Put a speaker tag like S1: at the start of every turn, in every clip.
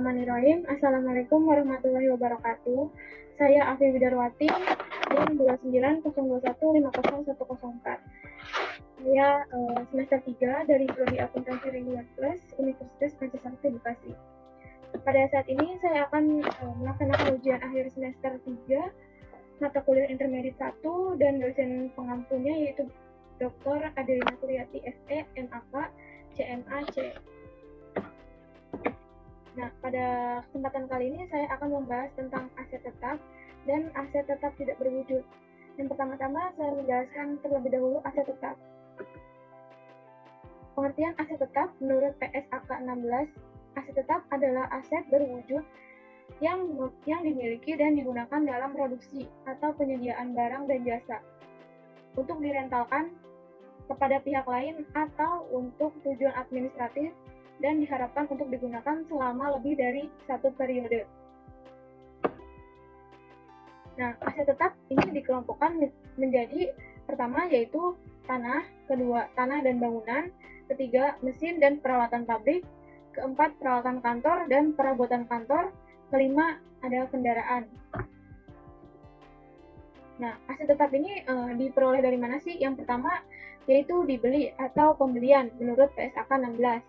S1: Bismillahirrahmanirrahim. Assalamualaikum warahmatullahi wabarakatuh. Saya Afi Widarwati, NIM 2902150104. Saya semester 3 dari Prodi Akuntansi Regular Plus Universitas Pancasila Bekasi. Pada saat ini saya akan melaksanakan ujian akhir semester 3 mata kuliah intermediate 1 dan dosen pengampunya yaitu Dr. Adelina Suryati SE, MAK, CMA, C. Nah, pada kesempatan kali ini saya akan membahas tentang aset tetap dan aset tetap tidak berwujud. Yang pertama-tama saya menjelaskan terlebih dahulu aset tetap. Pengertian aset tetap menurut PSAK 16, aset tetap adalah aset berwujud yang dimiliki dan digunakan dalam produksi atau penyediaan barang dan jasa untuk direntalkan kepada pihak lain atau untuk tujuan administratif dan diharapkan untuk digunakan selama lebih dari satu periode. Nah, aset tetap ini dikelompokkan menjadi pertama yaitu tanah, kedua tanah dan bangunan, ketiga mesin dan peralatan pabrik, keempat peralatan kantor dan perabotan kantor, kelima ada kendaraan. Nah, aset tetap ini diperoleh dari mana sih? Yang pertama yaitu dibeli atau pembelian menurut PSAK 16.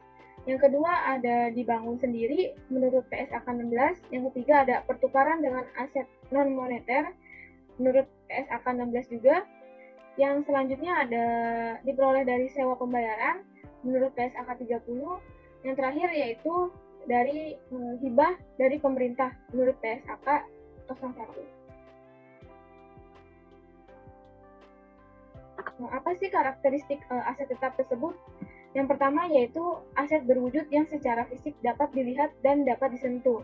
S1: Yang kedua ada dibangun sendiri menurut PSAK 16. Yang ketiga ada pertukaran dengan aset non-moneter menurut PSAK 16 juga. Yang selanjutnya ada diperoleh dari sewa pembayaran menurut PSAK 30. Yang terakhir yaitu dari hibah dari pemerintah menurut PSAK 01. Nah, apa sih karakteristik aset tetap tersebut? Yang pertama yaitu aset berwujud yang secara fisik dapat dilihat dan dapat disentuh.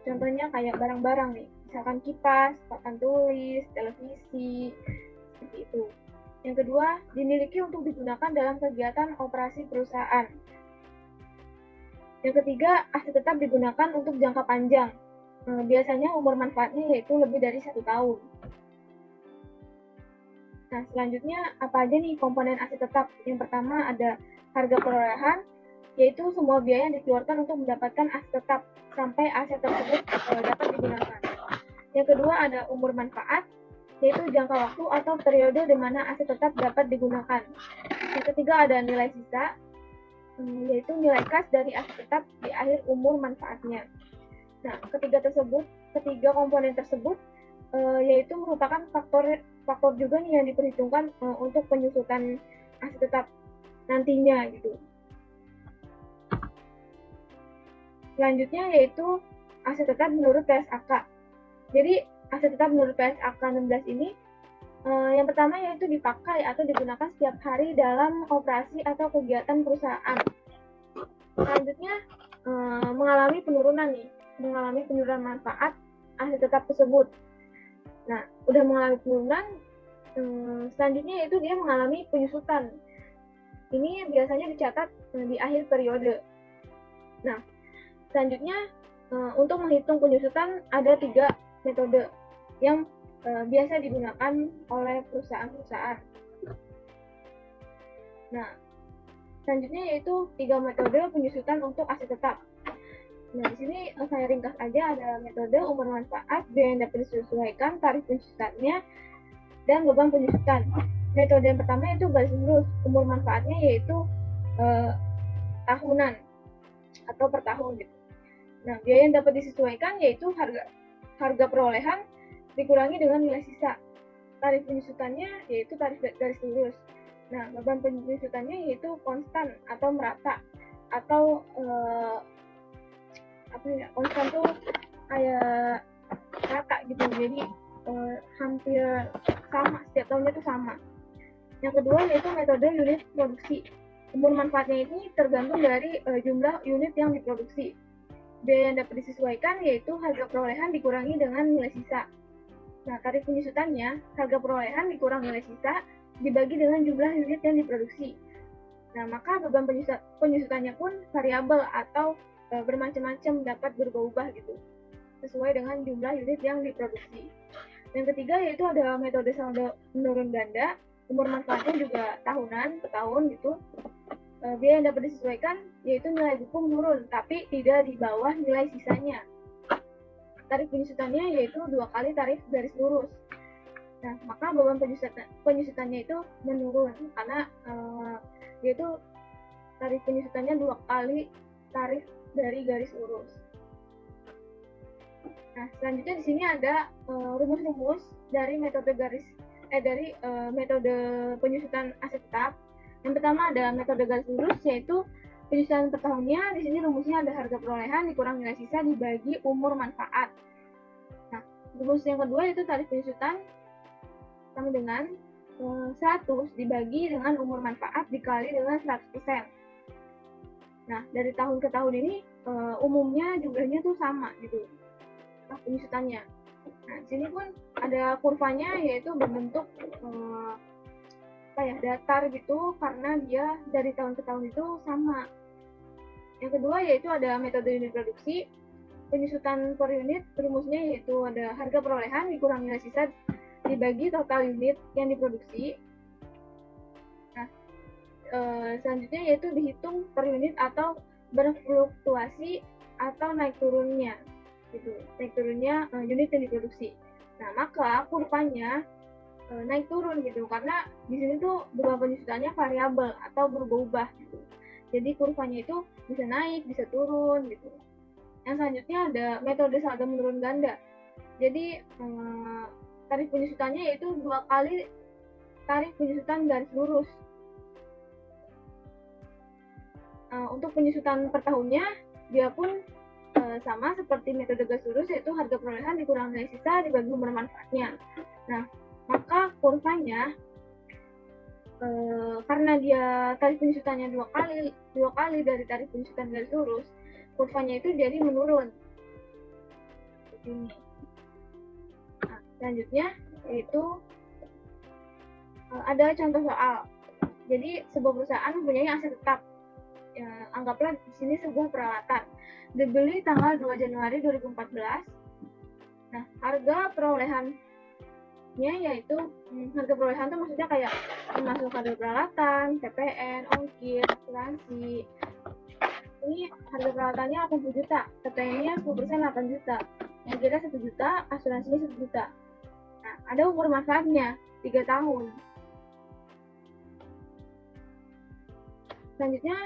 S1: Contohnya kayak barang-barang nih, misalkan kipas, papan tulis, televisi, seperti itu. Yang kedua, dimiliki untuk digunakan dalam kegiatan operasi perusahaan. Yang ketiga, aset tetap digunakan untuk jangka panjang. Biasanya umur manfaatnya yaitu lebih dari 1 tahun. Nah, selanjutnya apa aja nih komponen aset tetap? Yang pertama ada harga perolehan, yaitu semua biaya yang dikeluarkan untuk mendapatkan aset tetap sampai aset tersebut dapat digunakan. Yang kedua ada umur manfaat, yaitu jangka waktu atau periode di mana aset tetap dapat digunakan. Yang ketiga ada nilai sisa, yaitu nilai kas dari aset tetap di akhir umur manfaatnya. Nah, ketiga komponen tersebut yaitu merupakan faktor juga nih yang diperhitungkan untuk penyusutan aset tetap nantinya gitu. Selanjutnya yaitu aset tetap menurut PSAK. Jadi aset tetap menurut PSAK 16 ini yang pertama yaitu dipakai atau digunakan setiap hari dalam operasi atau kegiatan perusahaan. Selanjutnya mengalami penurunan manfaat aset tetap tersebut. Nah, udah mengalami penurunan, selanjutnya yaitu dia mengalami penyusutan. Ini biasanya dicatat di akhir periode. Nah, selanjutnya untuk menghitung penyusutan ada 3 metode yang biasa digunakan oleh perusahaan-perusahaan. Nah, selanjutnya yaitu 3 metode penyusutan untuk aset tetap. Nah, di sini saya ringkas aja, ada metode umur manfaat, biaya yang dapat disesuaikan, tarif penyusutannya, dan beban penyusutan. Metode yang pertama yaitu garis lurus, umur manfaatnya yaitu tahunan atau per tahun gitu. Nah, biaya yang dapat disesuaikan yaitu harga perolehan dikurangi dengan nilai sisa. Tarif penyusutannya yaitu tarif garis lurus. Nah, beban penyusutannya yaitu konstan atau merata atau konstan tuh kayak rata gitu, jadi hampir sama, setiap tahunnya tuh sama. Yang kedua yaitu metode unit produksi. Umur manfaatnya ini tergantung dari jumlah unit yang diproduksi. Biaya yang dapat disesuaikan yaitu harga perolehan dikurangi dengan nilai sisa. Nah, tarif penyusutannya harga perolehan dikurang nilai sisa dibagi dengan jumlah unit yang diproduksi. Nah, maka beban penyusutannya pun variabel atau bermacam-macam, dapat berubah-ubah gitu, sesuai dengan jumlah unit yang diproduksi. Yang ketiga yaitu ada metode saldo menurun ganda. Umur manfaatnya juga tahunan, per tahun gitu. Biaya yang dapat disesuaikan yaitu nilai buku menurun, tapi tidak di bawah nilai sisanya. Tarif penyusutannya yaitu 2 kali tarif garis lurus. Nah, maka beban penyusutannya itu menurun karena yaitu tarif penyusutannya 2 kali tarif dari garis lurus. Nah, selanjutnya di sini ada rumus-rumus dari metode metode penyusutan aset tetap. Yang pertama ada metode garis lurus, yaitu penyusutan per tahunnya. Di sini rumusnya ada harga perolehan dikurang nilai sisa dibagi umur manfaat. Nah, rumus yang kedua yaitu tarif penyusutan sama dengan 100 dibagi dengan umur manfaat dikali dengan 100%. Nah, dari tahun ke tahun ini umumnya jumlahnya tuh sama gitu, penyusutannya. Nah, sini pun ada kurvanya, yaitu berbentuk datar gitu, karena dia dari tahun ke tahun itu sama. Yang kedua yaitu ada metode unit produksi. Penyusutan per unit rumusnya yaitu ada harga perolehan dikurang nilai sisa dibagi total unit yang diproduksi. Nah, selanjutnya yaitu dihitung per unit atau berfluktuasi atau naik turunnya gitu, naik turunnya unit yang diproduksi. Nah, maka kurvanya naik turun gitu, karena di sini tuh beban penyusutannya variabel atau berubah-ubah gitu. Jadi kurvanya itu bisa naik, bisa turun gitu. Yang selanjutnya ada metode saldo menurun ganda. Jadi tarif penyusutannya yaitu 2 kali tarif penyusutan garis lurus. Untuk penyusutan per tahunnya dia pun sama seperti metode garis lurus, yaitu harga perolehan dikurang nilai sisa dibagi umur manfaatnya. Nah, maka kurvanya karena dia tarif penyusutannya dua kali dari tarif penyusutan garis lurus, kurvanya itu jadi menurun. Ini. Nah, selanjutnya yaitu ada contoh soal. Jadi sebuah perusahaan mempunyai aset tetap. Anggaplah di sini sebuah peralatan dibeli tanggal 2 Januari 2014. Nah, harga perolehannya yaitu harga perolehan itu maksudnya kayak termasuk harga peralatan, PPN, ongkir, asuransi. Ini harga peralatannya 80 juta, PPN-nya 10% 8 juta, ongkirnya 1 juta, asuransinya 1 juta. Nah, ada umur manfaatnya 3 tahun. Selanjutnya,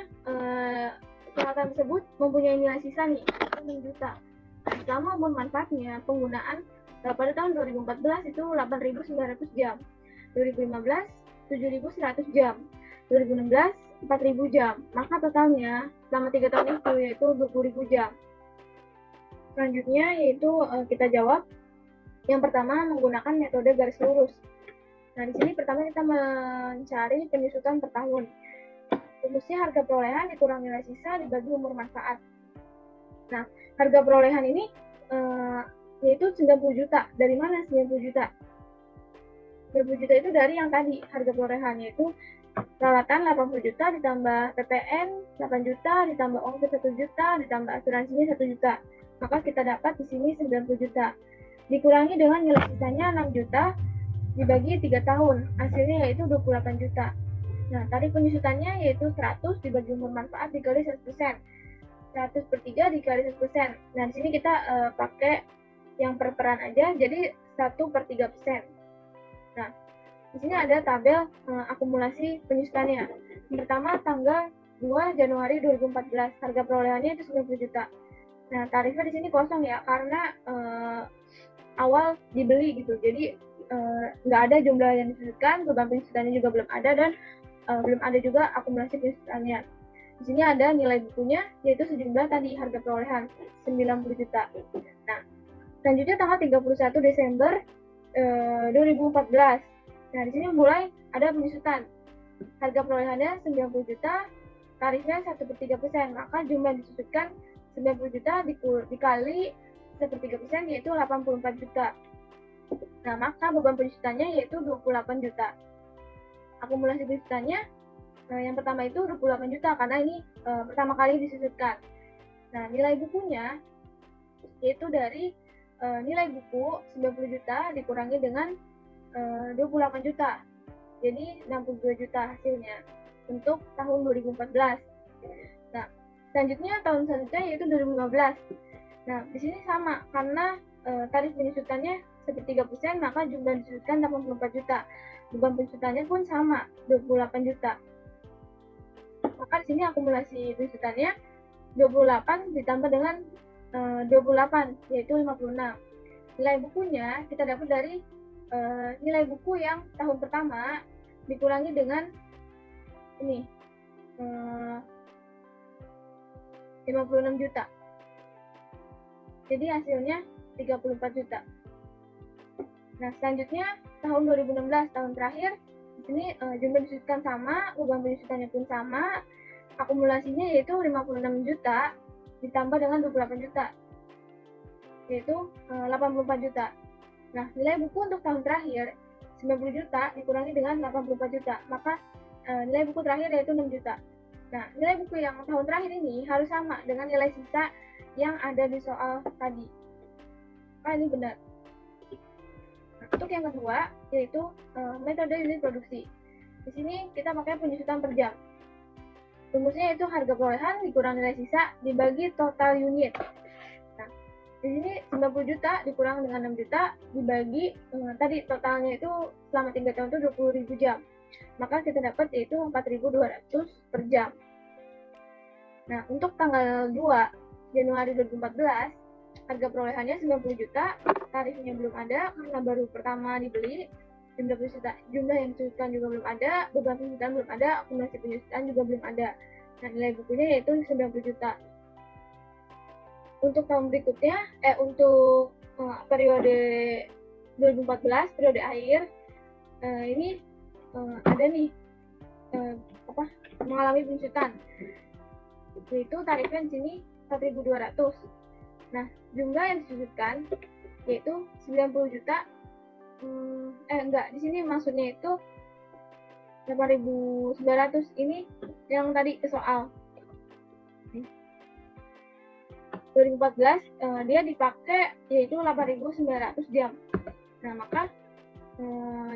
S1: peralatan tersebut mempunyai nilai sisa nih, 6 juta. Nah, selama umur manfaatnya, penggunaan pada tahun 2014 itu 8.900 jam, 2015 7.100 jam, 2016 4.000 jam. Maka totalnya selama 3 tahun itu yaitu 20.000 jam. Selanjutnya yaitu kita jawab. Yang pertama menggunakan metode garis lurus. Nah, di sini pertama kita mencari penyusutan per tahun. Rumusnya harga perolehan dikurang nilai sisa dibagi umur manfaat. Nah, harga perolehan ini yaitu 90 juta. Dari mana 90 juta? 90 juta itu dari yang tadi, harga perolehannya itu peralatan 80 juta ditambah PPN 8 juta ditambah ongkir 1 juta ditambah asuransinya 1 juta. Maka kita dapat di sini 90 juta. Dikurangi dengan nilai sisanya 6 juta dibagi 3 tahun. Hasilnya yaitu 28 juta. Nah, tarif penyusutannya yaitu 100 dibagi umur manfaat dikali 100%. 100 per 3 dikali 100%. Nah, di sini kita pakai yang per-peran aja, jadi 1 per 3%. Nah, di sini ada tabel akumulasi penyusutannya. Yang pertama, tanggal 2 Januari 2014, harga perolehannya itu 90 juta. Nah, tarifnya di sini kosong ya, karena awal dibeli gitu. Jadi, nggak ada jumlah yang disebutkan, beban penyusutannya juga belum ada, dan belum ada juga akumulasi penyusutannya. Di sini ada nilai bukunya, yaitu sejumlah tadi harga perolehan 90 juta. Nah, selanjutnya tanggal 31 Desember 2014. Nah, di sini mulai ada penyusutan. Harga perolehannya 90 juta, tarifnya 1 per 3%. Maka jumlah disusutkan 90 juta dikali 1 per 3%, yaitu 84 juta. Nah, maka beban penyusutannya yaitu 28 juta. Akumulasi penyusutannya yang pertama itu 28 juta, karena ini pertama kali disusutkan. Nah, nilai bukunya yaitu dari nilai buku 90 juta dikurangi dengan 28 juta. Jadi 62 juta hasilnya untuk tahun 2014. Nah, Selanjutnya tahun selanjutnya yaitu 2015. Nah, di sini sama karena tarif penyusutannya seperti 3%, maka jumlah disudutkan 84 juta. Beban penyusutannya pun sama, 28 juta. Maka di sini akumulasi penyusutannya 28 ditambah dengan 28, yaitu 56. Nilai bukunya kita dapat dari nilai buku yang tahun pertama dikurangi dengan ini 56 juta. Jadi hasilnya 34 juta. Nah, selanjutnya tahun 2016, tahun terakhir, di sini jumlah disudutkan sama, beban penyusutannya pun sama, akumulasinya yaitu 56 juta ditambah dengan 28 juta, yaitu 84 juta. Nah, nilai buku untuk tahun terakhir 90 juta dikurangi dengan 84 juta, maka nilai buku terakhir yaitu 6 juta. Nah, nilai buku yang tahun terakhir ini harus sama dengan nilai sisa yang ada di soal tadi. Nah, ini benar. Nah, untuk yang kedua, yaitu metode unit produksi. Di sini kita pakai penyusutan per jam. Rumusnya itu harga perolehan dikurang nilai sisa dibagi total unit. Nah, di sini 90 juta dikurang dengan 6 juta dibagi tadi totalnya itu selama 3 tahun itu 20.000 jam. Maka kita dapat yaitu 4.200 per jam. Nah, untuk tanggal 2 Januari 2014, harga perolehannya 90 juta, tarifnya belum ada karena baru pertama dibeli, jumlah yang disudutkan juga belum ada, beban penyusutan belum ada, akumulasi penyusutan juga belum ada. Nah, nilai bukunya yaitu 90 juta. Untuk tahun berikutnya, untuk periode 2014, periode akhir, ini ada nih mengalami penyusutan, yaitu tarifnya di sini 4.200. Nah, jumlah yang disudutkan yaitu 90 juta. Di sini maksudnya itu 8.900. Ini yang tadi ke soal. 2014 dia dipakai yaitu 8.900 jam. Nah, maka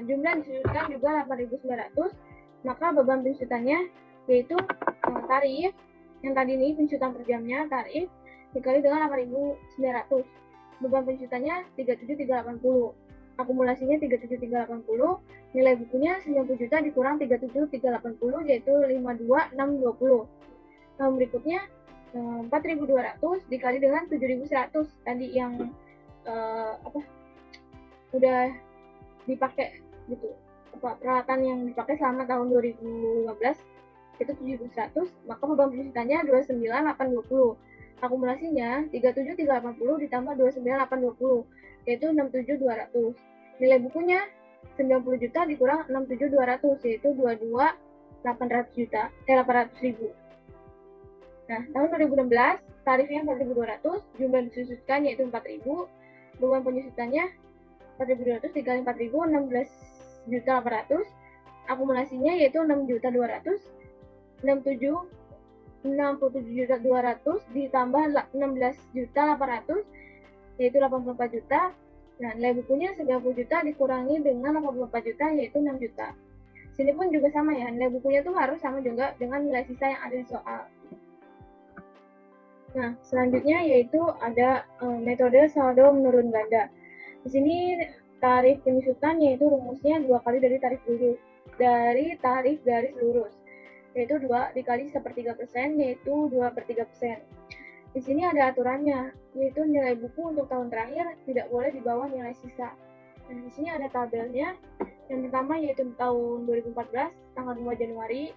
S1: jumlah yang disudutkan juga 8.900, maka beban penyusutannya yaitu tarif yang tadi ini penyusutan per jamnya tarif dikali dengan 8.900. Beban penyusutannya 37.380. Akumulasinya 37.380. Nilai bukunya 90 juta dikurang 37.380 yaitu 52.620. Tahun berikutnya 4.200 dikali dengan 7.100 tadi yang udah dipakai gitu. Peralatan yang dipakai selama tahun 2015 itu 7.100, maka beban penyusutannya 29.820. Akumulasinya 37.380 ditambah 29.820 yaitu 67.200. Nilai bukunya 90 juta dikurang 67.200 yaitu 800.000. Nah, tahun 2016 tarifnya 4.200, jumlah disusutkan yaitu 4.000, beban penyusutannya 4.200 dikali 4.000 16.800, akumulasinya yaitu 6.200, 67.200 ditambah 16.800 yaitu 84 juta. Nah, nilai bukunya 90 juta dikurangi dengan 84 juta yaitu 6 juta. Sini pun juga sama ya, nilai bukunya tuh harus sama juga dengan nilai sisa yang ada di soal. Nah, selanjutnya yaitu ada metode saldo menurun ganda. Di sini tarif penyusutan yaitu rumusnya 2 kali dari tarif garis lurus, yaitu 2 dikali 1/3%, yaitu 2/3%. Di sini ada aturannya, yaitu nilai buku untuk tahun terakhir tidak boleh di bawah nilai sisa. Nah, di sini ada tabelnya. Yang pertama yaitu tahun 2014, tanggal 2 Januari,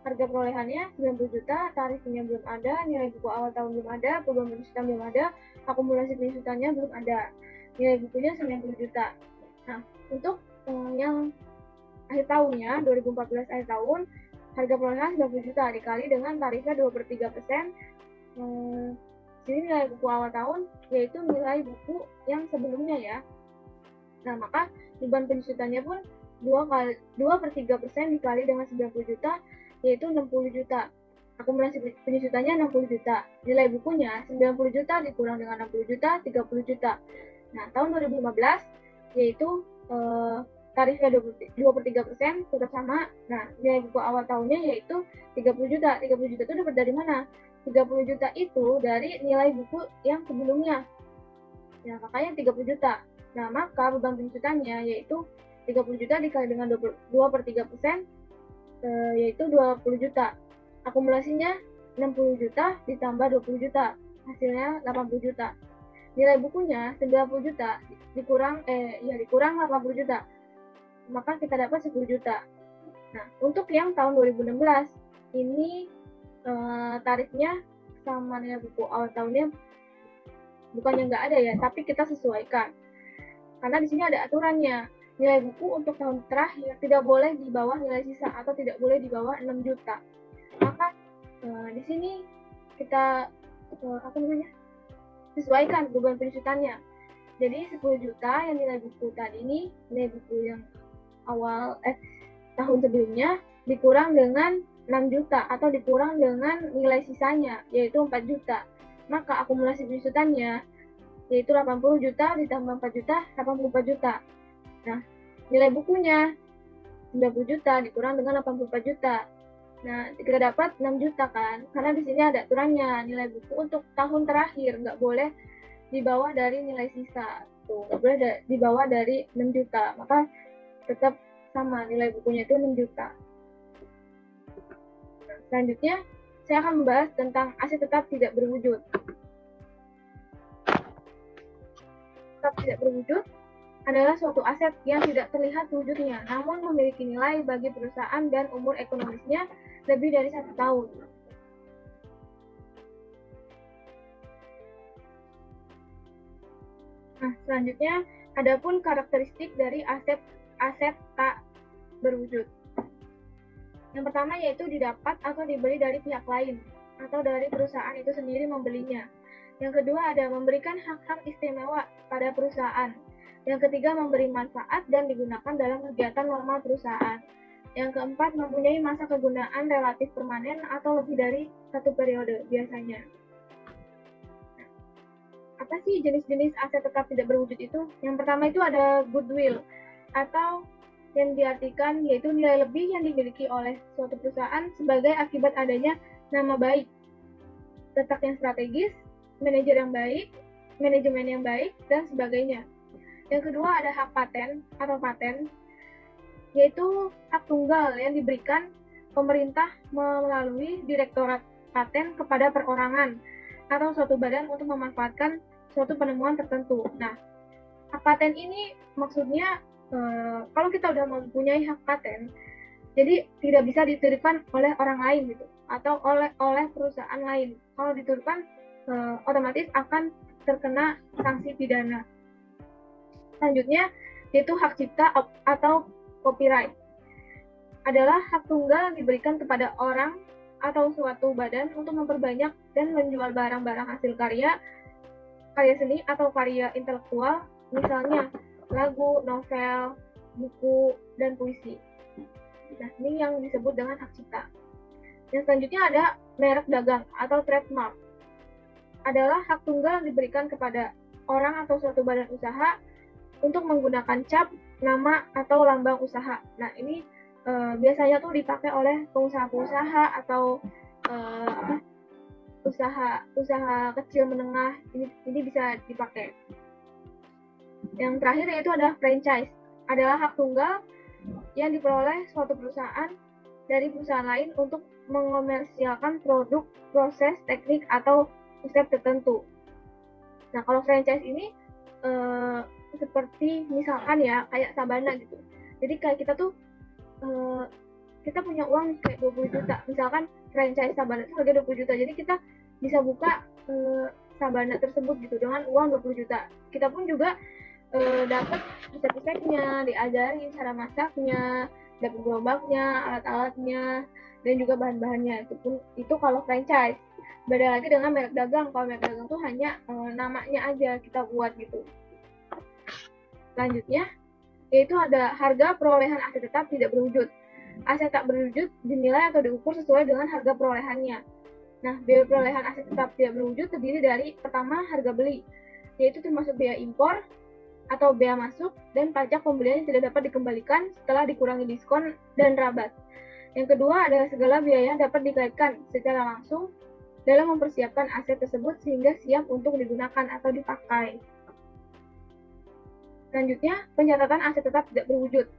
S1: harga perolehannya 90 juta, tarifnya belum ada, nilai buku awal tahun belum ada, beban penyusutan belum ada, akumulasi penyusutannya belum ada. Nilai bukunya 90 juta. Nah, untuk yang akhir tahunnya, 2014 akhir tahun, harga perolehan 90 juta dikali dengan tarifnya 2/3%. Jadi nilai buku awal tahun yaitu nilai buku yang sebelumnya ya. Nah, maka beban penyusutannya pun 2/3% dikali dengan 90 juta yaitu 60 juta. Akumulasi penyusutannya 60 juta. Nilai bukunya 90 juta dikurang dengan 60 juta, 30 juta. Nah, tahun 2015 yaitu tarifnya 2/3% tetap sama. Nah, nilai buku awal tahunnya yaitu 30 juta. 30 juta itu dapat dari mana? 30 juta itu dari nilai buku yang sebelumnya. Ya, makanya 30 juta. Nah, maka beban penjutannya yaitu 30 juta dikali dengan 2/3%, yaitu 20 juta. Akumulasinya 60 juta ditambah 20 juta. Hasilnya 80 juta. Nilai bukunya 90 juta dikurang 80 juta. Maka kita dapat 10 juta. Nah, untuk yang tahun 2016 ini tarifnya sama nilai buku awal tahunnya bukannya nggak ada ya, tapi kita sesuaikan. Karena di sini ada aturannya. Nilai buku untuk tahun terakhir tidak boleh di bawah nilai sisa atau tidak boleh di bawah 6 juta. Maka di sini kita sesuaikan beban penjutannya. Jadi 10 juta yang nilai buku tadi ini, nilai buku yang awal tahun sebelumnya dikurang dengan 6 juta atau dikurang dengan nilai sisanya yaitu 4 juta. Maka akumulasi penjutannya yaitu 80 juta ditambah 4 juta, 84 juta. Nah, nilai bukunya 90 juta dikurang dengan 84 juta. Nah, kita dapat 6 juta kan? Karena di sini ada aturannya, nilai buku untuk tahun terakhir nggak boleh di bawah dari nilai sisa. Tuh, nggak boleh di bawah dari 6 juta. Maka tetap sama, nilai bukunya itu 6 juta. Nah, selanjutnya, saya akan membahas tentang aset tetap tidak berwujud. Tetap tidak berwujud adalah suatu aset yang tidak terlihat wujudnya, namun memiliki nilai bagi perusahaan dan umur ekonomisnya lebih dari 1 tahun. Nah, selanjutnya, adapun karakteristik dari aset tak berwujud. Yang pertama yaitu didapat atau dibeli dari pihak lain, atau dari perusahaan itu sendiri membelinya. Yang kedua ada memberikan hak-hak istimewa pada perusahaan. Yang ketiga, memberi manfaat dan digunakan dalam kegiatan normal perusahaan. Yang keempat, mempunyai masa kegunaan relatif permanen atau lebih dari 1 periode biasanya. Apa sih jenis-jenis aset tetap tidak berwujud itu? Yang pertama itu ada goodwill, atau yang diartikan yaitu nilai lebih yang dimiliki oleh suatu perusahaan sebagai akibat adanya nama baik, letak yang strategis, manajemen yang baik, dan sebagainya. Yang kedua ada hak paten atau paten, yaitu hak tunggal yang diberikan pemerintah melalui Direktorat Paten kepada perorangan atau suatu badan untuk memanfaatkan suatu penemuan tertentu. Nah, hak paten ini maksudnya kalau kita udah mempunyai hak paten, jadi tidak bisa dititipkan oleh orang lain gitu, atau oleh perusahaan lain. Kalau dititipkan otomatis akan terkena sanksi pidana. Selanjutnya, yaitu hak cipta atau copyright. Adalah hak tunggal diberikan kepada orang atau suatu badan untuk memperbanyak dan menjual barang-barang hasil karya seni atau karya intelektual, misalnya lagu, novel, buku, dan puisi. Nah, ini yang disebut dengan hak cipta. Yang selanjutnya ada merek dagang atau trademark. Adalah hak tunggal diberikan kepada orang atau suatu badan usaha untuk menggunakan cap, nama, atau lambang usaha. Nah, ini biasanya tuh dipakai oleh pengusaha-pengusaha atau usaha kecil menengah. Ini bisa dipakai. Yang terakhir yaitu ada franchise. Adalah hak tunggal yang diperoleh suatu perusahaan dari perusahaan lain untuk mengomersialkan produk, proses, teknik, atau konsep tertentu. Nah, kalau franchise ini seperti misalkan ya kayak Sabana gitu. Jadi kayak kita tuh kita punya uang kayak 20 juta. Misalkan franchise Sabana itu harga 20 juta. Jadi kita bisa buka Sabana tersebut gitu dengan uang 20 juta. Kita pun juga dapat resep-resepnya, diajarin cara masaknya, dapat gerobaknya, alat-alatnya, dan juga bahan-bahannya. Itu kalau franchise. Beda lagi dengan merek dagang. Kalau merek dagang tuh hanya namanya aja kita buat gitu. Selanjutnya, yaitu ada harga perolehan aset tetap tidak berwujud. Aset tak berwujud dinilai atau diukur sesuai dengan harga perolehannya. Nah, biaya perolehan aset tetap tidak berwujud terdiri dari pertama harga beli, yaitu termasuk biaya impor, atau bea masuk, dan pajak pembelian yang tidak dapat dikembalikan setelah dikurangi diskon dan rabat. Yang kedua adalah segala biaya yang dapat dikaitkan secara langsung dalam mempersiapkan aset tersebut sehingga siap untuk digunakan atau dipakai. Selanjutnya, pencatatan aset tetap tidak berwujud.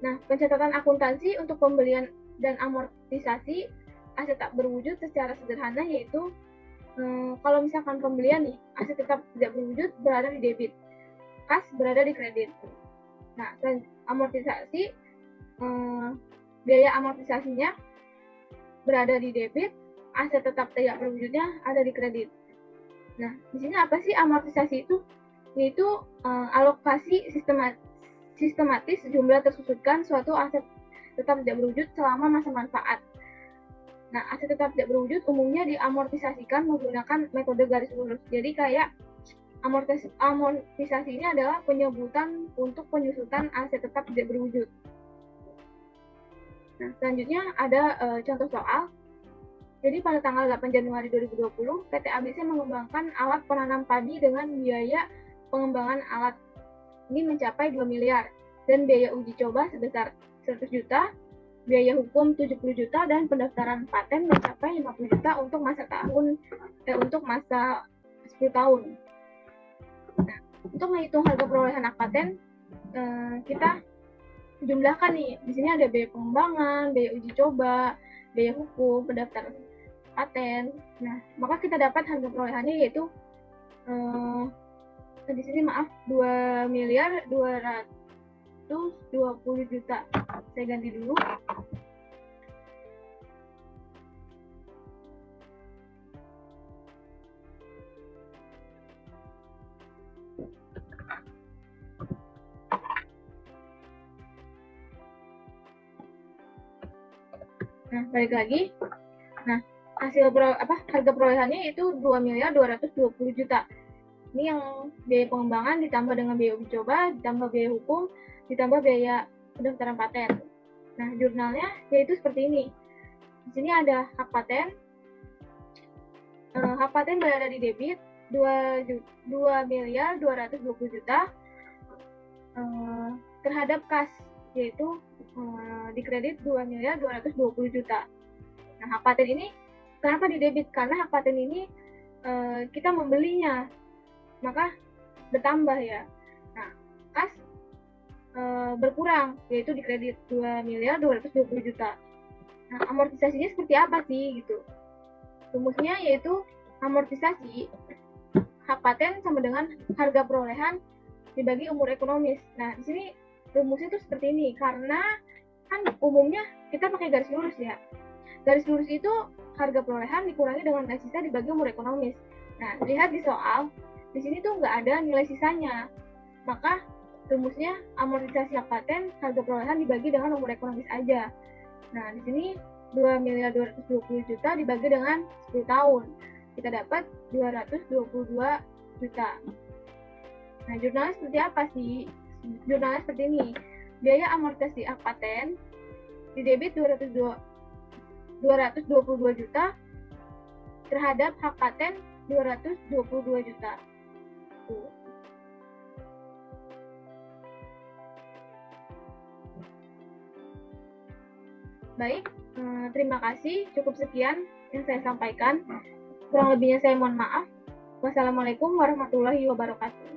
S1: Nah, pencatatan akuntansi untuk pembelian dan amortisasi aset tak berwujud secara sederhana yaitu kalau misalkan pembelian nih, aset tetap tidak berwujud berada di debit, kas berada di kredit. Nah, amortisasi, biaya amortisasinya berada di debit, aset tetap tidak berwujudnya ada di kredit. Nah, di sini apa sih amortisasi itu? Yaitu alokasi sistematis jumlah tersusunkan suatu aset tetap tidak berwujud selama masa manfaat. Nah, aset tetap tidak berwujud umumnya diamortisasikan menggunakan metode garis lurus. Jadi kayak amortisasi ini adalah penyebutan untuk penyusutan aset tetap tidak berwujud. Nah, selanjutnya ada contoh soal. Jadi pada tanggal 8 Januari 2020, PT ABC mengembangkan alat penanam padi dengan biaya pengembangan alat ini mencapai 2 miliar dan biaya uji coba sebesar 100 juta, biaya hukum 70 juta, dan pendaftaran paten mencapai 50 juta untuk masa 10 tahun. Nah, untuk menghitung harga perolehan hak paten, kita jumlahkan nih. Di sini ada biaya pengembangan, biaya uji coba, biaya hukum, pendaftaran paten. Nah, maka kita dapat harga perolehannya yaitu di sini 2 miliar 220 juta. Saya ganti dulu. Nah, balik lagi. Nah, harga perolehannya itu 2 miliar 220 juta. Ini yang biaya pengembangan ditambah dengan biaya uji coba, ditambah biaya hukum, ditambah biaya pendaftaran paten. Nah, jurnalnya yaitu seperti ini. Di sini ada hak paten. Hak paten berada di debit 2 miliar 220 juta terhadap kas yaitu di kredit 2 miliar 220 juta. Nah, hak paten ini kenapa di debit? Karena hak paten ini kita membelinya, maka bertambah ya. Nah, kas berkurang, yaitu di kredit 2 miliar 220 juta. Nah, amortisasinya seperti apa sih gitu? Rumusnya yaitu amortisasi hak paten sama dengan harga perolehan dibagi umur ekonomis. Nah, di sini rumusnya itu seperti ini, karena kan umumnya kita pakai garis lurus ya. Garis lurus itu harga perolehan dikurangi dengan nilai sisa dibagi umur ekonomis. Nah, lihat di soal, di sini tuh nggak ada nilai sisanya. Maka rumusnya amortisasi hak paten harga perolehan dibagi dengan umur ekonomis aja. Nah, di sini 2 miliar 220 juta dibagi dengan 10 tahun. Kita dapat 222 juta. Nah, jurnalnya seperti apa sih? Jurnalnya seperti ini. Biaya amortisasi hak paten di debit 222 juta terhadap hak paten 222 juta. Baik, terima kasih. Cukup sekian yang saya sampaikan. Kurang lebihnya saya mohon maaf. Wassalamualaikum warahmatullahi wabarakatuh.